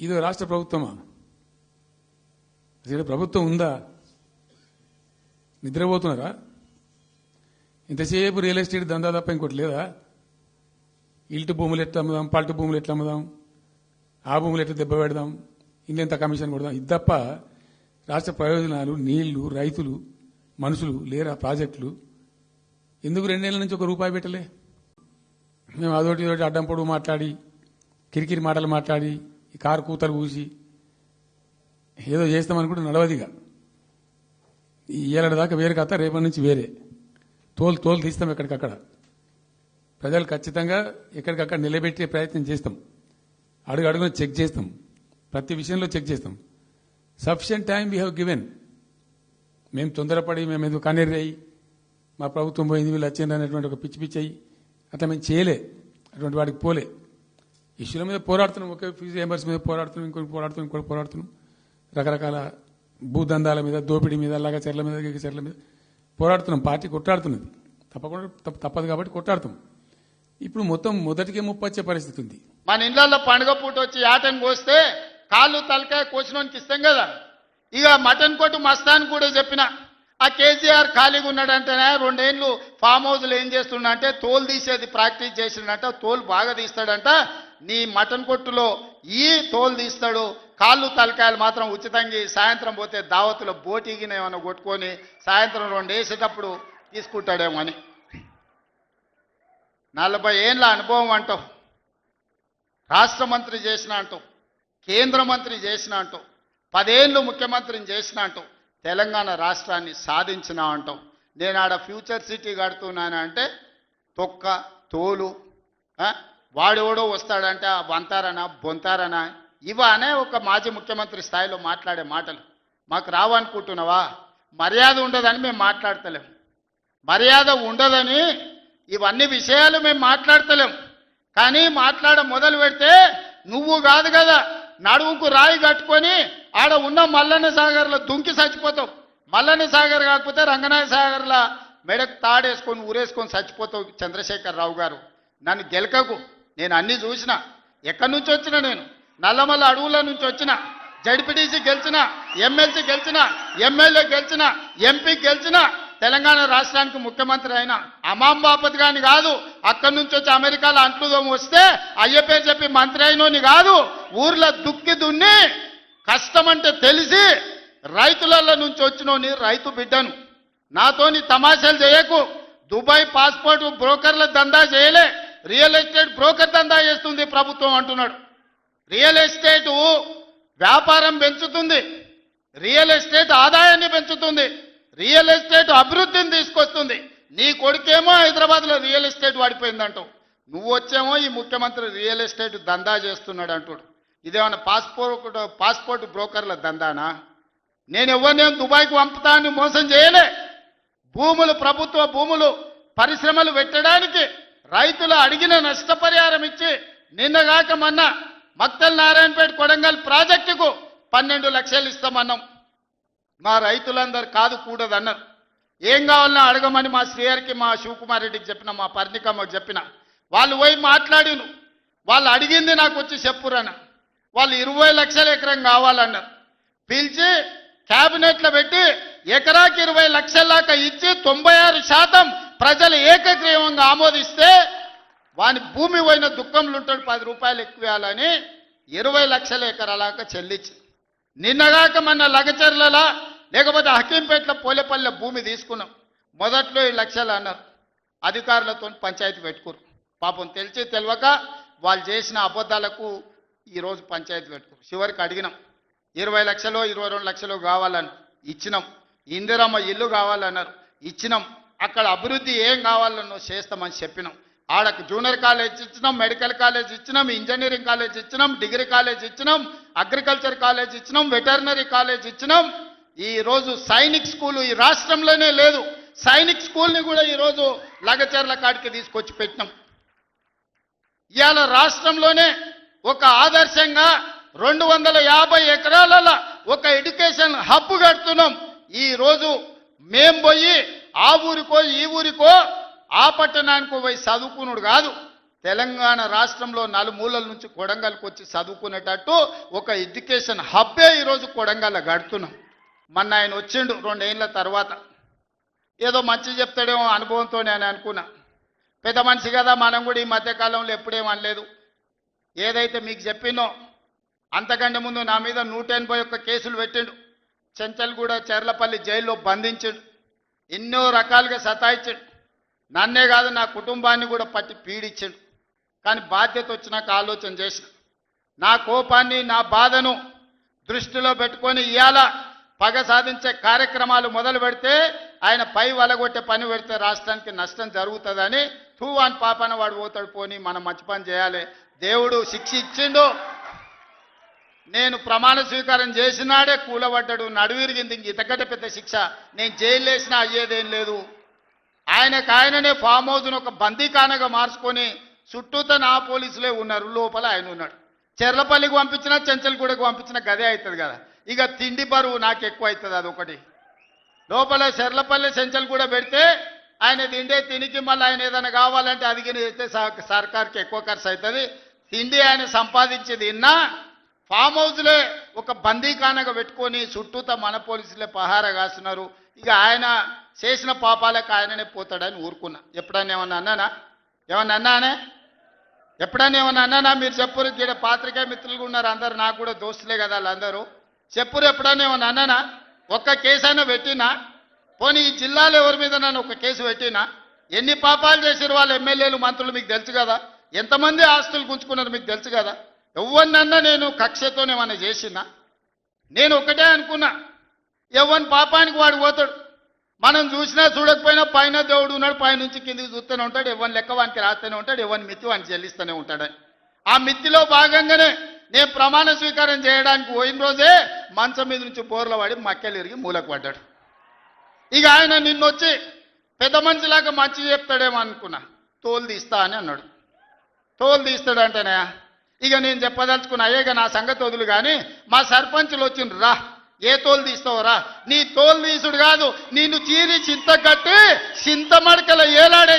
ఇది రాష్ట్ర ప్రభుత్వమా? అసలు ప్రభుత్వం ఉందా? నిద్రపోతున్నారా? ఇంతసేపు రియల్ ఎస్టేట్ దందా తప్ప ఇంకోటి లేదా? ఇల్టు భూములు ఎట్లా అమ్ముదాం, పల్టు భూములు ఎట్లా అమ్ముదాం, ఆ భూములు ఎట్లా దెబ్బ పెడదాం, ఇంకెంత కమిషన్ కొడదాం, ఇది తప్ప రాష్ట్ర ప్రయోజనాలు, నీళ్లు, రైతులు, మనుషులు లేరా? ప్రాజెక్టులు ఎందుకు 2 నెలల నుంచి 1 రూపాయి పెట్టలే? మేము అదోటి ఇదోటి అడ్డం పొడుగు మాట్లాడి, కిరికిరి మాటలు మాట్లాడి, ఈ కారు కూతలు కూసి ఏదో చేస్తామనుకుంటే నడవదిగా. ఈ ఏడాది దాకా వేరే కథ, రేపటి నుంచి వేరే. తోలు తీస్తాం ఎక్కడికక్కడ. ప్రజలు ఖచ్చితంగా ఎక్కడికక్కడ నిలబెట్టే ప్రయత్నం చేస్తాం. అడుగున చెక్ చేస్తాం. ప్రతి విషయంలో చెక్ చేస్తాం. Sufficient time we have given. మేము తొందరపడి మేము ఎందుకు కన్నెర్రయ్యి మా ప్రభుత్వం పోయింది వీళ్ళు వచ్చింది అనేటువంటి ఒక పిచ్చి అయ్యి అట్లా మేము చేయలే. అటువంటి వాడికి పోలే. ఇష్యూల మీద పోరాడుతున్నాం. ఒకే ఫీజు రియంబర్స్ మీద పోరాడుతున్నాం, ఇంకోటి పోరాడుతున్నాం. రకరకాల భూదందాల మీద, దోపిడీ మీద, లగచర్ల మీద, గిగచర్ల మీద పోరాడుతున్నాం. పార్టీ కొట్లాడుతున్నది. తప్పకుండా తప్పదు కాబట్టి కొట్లాడుతాం. ఇప్పుడు మొత్తం మొదటికే ముప్పొచ్చే పరిస్థితి ఉంది. మన ఇళ్లలో పండుగ పూట వచ్చి యాటను కోస్తే కాళ్ళు తలకాయ కోసినోనికి ఇస్తాం కదా. ఇక మటన్ కొట్టు మస్తాన్ కూడా చెప్పిన, ఆ కేసీఆర్ ఖాళీగా ఉన్నాడంటేనే 2 ఏళ్ళు ఫామ్ హౌస్లో ఏం చేస్తున్నాడంటే తోలు తీసేది ప్రాక్టీస్ చేసిండంట. తోలు బాగా తీస్తాడంట. నీ మటన్ కొట్టులో ఈ తోలు తీస్తాడు, కాళ్ళు తలకాయలు మాత్రం ఉచితంగా సాయంత్రం పోతే దావతులో బోటిగిన ఏమైనా కొట్టుకొని సాయంత్రం 2 వేసేటప్పుడు తీసుకుంటాడేమో అని. 40 ఏళ్ళ అనుభవం అంటావు, రాష్ట్ర మంత్రి చేసిన అంటావు, కేంద్ర మంత్రి చేసిన అంటావు, 10 ఏళ్ళు ముఖ్యమంత్రిని చేసిన అంటావు, తెలంగాణ రాష్ట్రాన్ని సాధించిన అంటావు. నేను ఆడ ఫ్యూచర్ సిటీ కడుతున్నాను అంటే తొక్క తోలు, వాడెవడో వస్తాడంటే ఆ వంతారనా బొంతారనా ఇవనే ఒక మాజీ ముఖ్యమంత్రి స్థాయిలో మాట్లాడే మాటలు మాకు రావనుకుంటున్నావా? మర్యాద ఉండదని మేము మాట్లాడతలేం. మర్యాద ఉండదని ఇవన్నీ విషయాలు మేము మాట్లాడతలేం. కానీ మొదలు పెడితే నువ్వు కాదు కదా, నడువుకు రాయి కట్టుకొని ఆడ ఉన్న మల్లన్న సాగర్లో దుంకి చచ్చిపోతావు. మల్లన్న సాగర్ కాకపోతే రంగనాయ సాగర్లో మెడకు తాడేసుకొని ఊరేసుకొని చచ్చిపోతావు. చంద్రశేఖరరావు గారు, నన్ను గెలకకు. నేను అన్నీ చూసిన. ఎక్కడి నుంచి వచ్చిన? నేను నల్లమల్ల అడవుల నుంచి వచ్చిన. జడ్పీటీసీ గెలిచిన, ఎమ్మెల్సీ గెలిచిన, ఎమ్మెల్యే గెలిచిన, ఎంపీ గెలిచిన, తెలంగాణ రాష్ట్రానికి ముఖ్యమంత్రి అయినా అమాం బాపత్ గాని కాదు. అక్కడి నుంచి వచ్చి అమెరికాలో అంట్లుదోమ వస్తే అయ్యపే చెప్పి మంత్రి అయినోని కాదు. ఊర్లో దుక్కి దున్ని కష్టమంటే తెలిసి రైతుల నుంచి వచ్చినోని రైతు బిడ్డను. నాతోని తమాషాలు చేయకు. దుబాయ్ పాస్పోర్ట్ బ్రోకర్ల దందా చేయలే, రియల్ ఎస్టేట్ బ్రోకర్ దందా చేస్తుంది ప్రభుత్వం అంటున్నాడు. రియల్ ఎస్టేట్ వ్యాపారం పెంచుతుంది, రియల్ ఎస్టేట్ ఆదాయాన్ని పెంచుతుంది, రియల్ ఎస్టేట్ అభివృద్ధిని తీసుకొస్తుంది. నీ కొడుకేమో హైదరాబాద్లో రియల్ ఎస్టేట్ వాడిపోయిందంటావు. నువ్వు వచ్చేమో ఈ ముఖ్యమంత్రి రియల్ ఎస్టేట్ దందా చేస్తున్నాడు అంటాడు. ఇదేమన్నా పాస్పోర్ట్ బ్రోకర్ల దందానా? నేను ఎవరినేం దుబాయ్కు పంపుతా అని మోసం చేయలే. భూములు, ప్రభుత్వ భూములు, పరిశ్రమలు పెట్టడానికి రైతులు అడిగిన నష్టపరిహారం ఇచ్చి నిన్నగాక మొన్న మక్తల్ నారాయణపేట కొడంగల్ ప్రాజెక్టుకు 12 లక్షలు ఇస్తామన్నాం. మా రైతులందరూ కాదు కూడదన్నారు. ఏం కావాలన్నా అడగమని మా శ్రీహరికి, మా శివకుమార్ రెడ్డికి చెప్పిన, మా పరిణికమ్మకు చెప్పిన. వాళ్ళు పోయి మాట్లాడిను. వాళ్ళు అడిగింది నాకు వచ్చి చెప్పురన్న. వాళ్ళు 20 లక్షల ఎకరం కావాలన్నారు. పిలిచి క్యాబినెట్లో పెట్టి ఎకరాకి 20 లక్షల దాకా ఇచ్చి 96% ప్రజలు ఏకగ్రీవంగా ఆమోదిస్తే వాని భూమి పోయిన దుఃఖంలో ఉంటాడు. 10 రూపాయలు ఎక్కువ ఇవ్వాలని 20 లక్షల ఎకరాలాగా చెల్లించి నిన్నగాక మన లగచర్లలో లేకపోతే హకీంపేటలో పోలేపల్లె భూమి తీసుకున్నాం. మొదట్లో 7 లక్షలు అన్నారు. అధికారులతో పంచాయతీ పెట్టుకోరు. పాపం తెలిసి తెలియక వాళ్ళు చేసిన అబద్ధాలకు ఈరోజు పంచాయతీ పెట్టుకోరు. చివరికి అడిగినాం, 20 లక్షలు 22 లక్షలు కావాలని ఇచ్చినాం. ఇందిరమ్మ ఇల్లు కావాలన్నారు, ఇచ్చినాం. అక్కడ అభివృద్ధి ఏం కావాలన్నో చేస్తామని చెప్పినాం. ఆడకు జూనియర్ కాలేజ్ ఇచ్చినాం, మెడికల్ కాలేజ్ ఇచ్చినాం, ఇంజనీరింగ్ కాలేజ్ ఇచ్చినాం, డిగ్రీ కాలేజ్ ఇచ్చినాం, అగ్రికల్చర్ కాలేజ్ ఇచ్చినాం, వెటర్నరీ కాలేజ్ ఇచ్చినాం. ఈరోజు సైనిక్ స్కూలు ఈ రాష్ట్రంలోనే లేదు. సైనిక్ స్కూల్ని కూడా ఈరోజు లగచర్ల కాడికి తీసుకొచ్చి పెట్టినాం. ఇవాళ రాష్ట్రంలోనే ఒక ఆదర్శంగా 250 ఎకరాలలో ఒక ఎడ్యుకేషన్ హబ్ కడుతున్నాం. ఈరోజు మేం పోయి ఆ ఊరికో ఈ ఊరికో ఆ పట్టణానికో పోయి చదువుకున్నాడు కాదు. తెలంగాణ రాష్ట్రంలో నలుమూలల నుంచి కొడంగల్కి వచ్చి చదువుకునేటట్టు ఒక ఎడ్యుకేషన్ హబ్బే ఈరోజు కొడంగల్లో గడుతున్నాం. మొన్న ఆయన వచ్చిండు 2 ఏళ్ల తర్వాత. ఏదో మంచి చెప్తాడేమో అనుభవంతో నేను అనుకున్నా. పెద్ద మనిషి కదా, మనం కూడా ఈ మధ్యకాలంలో ఎప్పుడేం అనలేదు. ఏదైతే మీకు చెప్పినో అంతకంటే ముందు నా మీద 181 కేసులు పెట్టిండు. చెంచల్గూడ చెర్లపల్లి జైల్లో బంధించాడు. ఎన్నో రకాలుగా సతాయించాడు. నన్నే కాదు నా కుటుంబాన్ని కూడా పట్టి పీడించాడు. కానీ బాధ్యత వచ్చినాక ఆలోచన చేసిన, నా కోపాన్ని నా బాధను దృష్టిలో పెట్టుకొని ఇవాళ పగ సాధించే కార్యక్రమాలు మొదలు పెడితే ఆయన పై వలగొట్టే పని పెడితే రాష్ట్రానికి నష్టం జరుగుతుందని తూవాన్ పాపన వాడు పోతాడు, పోని మనం మంచి పని చేయాలి. దేవుడు శిక్ష ఇచ్చిండు. నేను ప్రమాణ స్వీకారం చేసినాడే కూలబడ్డాడు, నడువిరిగింది. ఇంతకంటే పెద్ద శిక్ష నేను జైలు వేసినా అయ్యేదేం లేదు. ఆయననే ఫామ్ హౌస్ను ఒక బందీఖానగా మార్చుకొని చుట్టూతో నా పోలీసులే ఉన్నారు, లోపల ఆయన ఉన్నాడు. చెర్లపల్లికి పంపించినా చెంచల్గూడకు పంపించినా గదే అవుతుంది కదా. ఇక తిండి బరువు నాకు ఎక్కువ అవుతుంది. అదొకటి. లోపల చెర్లపల్లి చెంచల్గూడ పెడితే ఆయన తిండే తినికి మళ్ళీ ఆయన ఏదైనా కావాలంటే అది అయితే సర్కార్కి ఎక్కువ ఖర్చు అవుతుంది. తిండి ఆయన సంపాదించేది ఇన్నా ఫామ్ హౌస్లే ఒక బందీఖానగా పెట్టుకొని చుట్టూతో మన పోలీసులే పహారా కాస్తున్నారు. ఇక ఆయన చేసిన పాపాలకు ఆయననే పోతాడని ఊరుకున్నా. ఎప్పుడన్నా ఏమన్నా అన్నానా? ఎప్పుడన్నా ఏమన్నా అన్నానా? మీరు చెప్పురు. ఇక్కడ పాత్రికా మిత్రులు ఉన్నారు అందరు, నాకు కూడా దోస్తులే కదా వాళ్ళందరూ. చెప్పురు ఎప్పుడన్నా ఏమన్నా అన్నానా? ఒక్క కేసు అయినా పెట్టినా? పోనీ ఈ జిల్లాలో ఎవరి మీద నన్ను ఒక కేసు పెట్టినా? ఎన్ని పాపాలు చేసారు వాళ్ళ ఎమ్మెల్యేలు మంత్రులు మీకు తెలుసు కదా. ఎంతమంది ఆస్తులు గుంజుకున్నారు మీకు తెలుసు కదా. ఎవరినన్నా నేను కక్షతోనేమన్నా చేసినా? నేను ఒకటే అనుకున్నా, ఎవరి పాపానికి వాడు పోతాడు. మనం చూసినా చూడకపోయినా పైన దేవుడు ఉన్నాడు, పైనుంచి కిందికి చూస్తూనే ఉంటాడు. ఎవరిని లెక్క వానికి రాస్తూనే ఉంటాడు, ఎవరిని మిత్తి వానికి చెల్లిస్తూనే ఉంటాడని. ఆ మిత్తిలో భాగంగానే నేను ప్రమాణ స్వీకారం చేయడానికి పోయిన రోజే మంచం మీద నుంచి బోర్ల పడి మక్కెలు ఇరిగి మూలకు పడ్డాడు. ఇక ఆయన నిన్నొచ్చి పెద్ద మనిషిలాగా మంచి చెప్తాడేమో అనుకున్నా. తోలు తీస్తా అని అన్నాడు. తోలు తీస్తాడంటేనే ఇక నేను చెప్పదలుచుకున్నా, అయ్యేగా నా సంగతి వదులు కానీ మా సర్పంచులు వచ్చిండ్రు, రా ఏ తోలు తీస్తావురా? నీ తోలు తీసుడు కాదు, నిన్ను చీరి చింత కట్టి చింత మడకల ఏలాడేసి